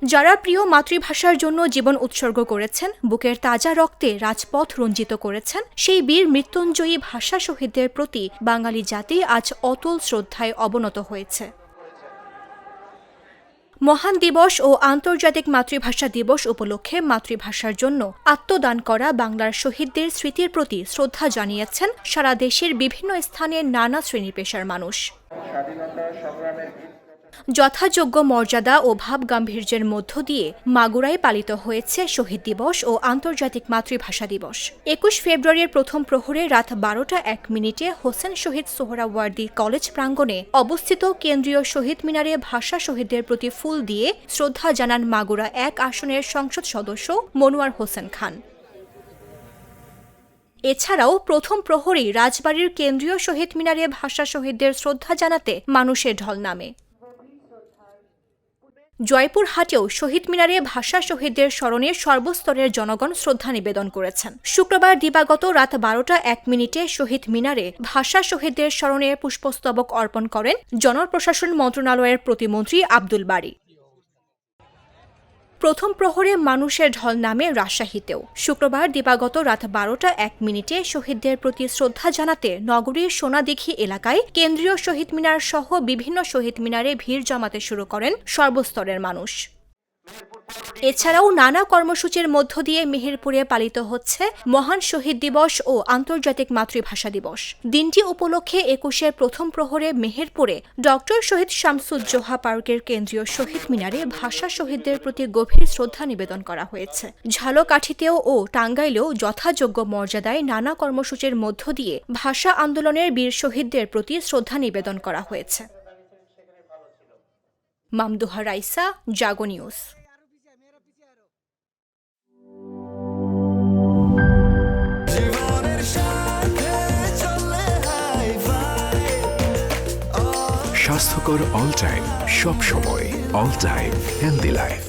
যারা প্রিয় মাতৃভাষার জন্য জীবন উৎসর্গ করেছেন, বুকের তাজা রক্তে রাজপথ রঞ্জিত করেছেন, সেই বীর মৃত্যুঞ্জয়ী ভাষা শহীদদের প্রতি বাঙালি জাতি আজ অটল শ্রদ্ধায় অবনত হয়েছে। মহান দিবস ও আন্তর্জাতিক মাতৃভাষা দিবস উপলক্ষে মাতৃভাষার জন্য আত্মদান করা বাংলার শহীদদের স্মৃতির প্রতি শ্রদ্ধা জানিয়েছেন সারা দেশের বিভিন্ন স্থানের নানা শ্রেণী পেশার মানুষ। যথাযোগ্য মর্যাদা ও ভাবগাম্ভীর্যের মধ্য দিয়ে মাগুরায় পালিত হয়েছে শহীদ দিবস ও আন্তর্জাতিক মাতৃভাষা দিবস। ২১ ফেব্রুয়ারির প্রথম প্রহরে রাত ১২টা ১ মিনিটে হোসেন শহীদ সোহরাওয়ার্দী কলেজ প্রাঙ্গণে অবস্থিত কেন্দ্রীয় শহীদ মিনারে ভাষা শহীদদের প্রতি ফুল দিয়ে শ্রদ্ধা জানান মাগুরা ১ আসনের সংসদ সদস্য মনোয়ার হোসেন খান। এছাড়াও প্রথম প্রহরেই রাজবাড়ীর কেন্দ্রীয় শহীদ মিনারে ভাষা শহীদদের শ্রদ্ধা জানাতে মানুষের ঢল নামে। জয়পুরহাটেও শহীদ মিনারে ভাষা শহীদদের স্মরণে সর্বস্তরের জনগণ শ্রদ্ধা নিবেদন করেছেন। শুক্রবার দিবাগত রাত ১২টা ১ মিনিটে শহীদ মিনারে ভাষা শহীদদের স্মরণে পুষ্পস্তবক অর্পণ করেন জনপ্রশাসন মন্ত্রণালয়ের প্রতিমন্ত্রী আব্দুল বারী। প্রথম প্রহরে মানুষের ঢল নামে রাজশাহীতেও। শুক্রবার দিবাগত রাত ১২টা ১ মিনিটে শহীদদের প্রতি শ্রদ্ধা জানাতে নগরীর সোনাদিঘি এলাকায় কেন্দ্রীয় শহীদ মিনার সহ বিভিন্ন শহীদ মিনারে ভিড় জমাতে শুরু করেন সর্বস্তরের মানুষ। এছাড়াও নানা কর্মসূচির মধ্য দিয়ে মেহেরপুরে পালিত হচ্ছে মহান শহীদ দিবস ও আন্তর্জাতিক মাতৃভাষা দিবস। দিনটি উপলক্ষে ২১-এর প্রথম প্রহরে মেহেরপুরে ডক্টর শহীদ শামসুজ্জোহা পার্কের কেন্দ্রীয় শহীদ মিনারে ভাষা শহীদদের প্রতি গভীর শ্রদ্ধা নিবেদন করা হয়েছে। ঝালকাঠিতেও ও টাঙ্গাইলেও যথাযোগ্য মর্যাদায় নানা কর্মসূচির মধ্য দিয়ে ভাষা আন্দোলনের বীর শহীদদের প্রতি শ্রদ্ধা নিবেদন করা হয়েছে। মামদুহা রাইসা, জাগো নিউজ। স্বাস্থ্যকর অল টাইম, সব সময় অল টাইম হেলদি লাইফ।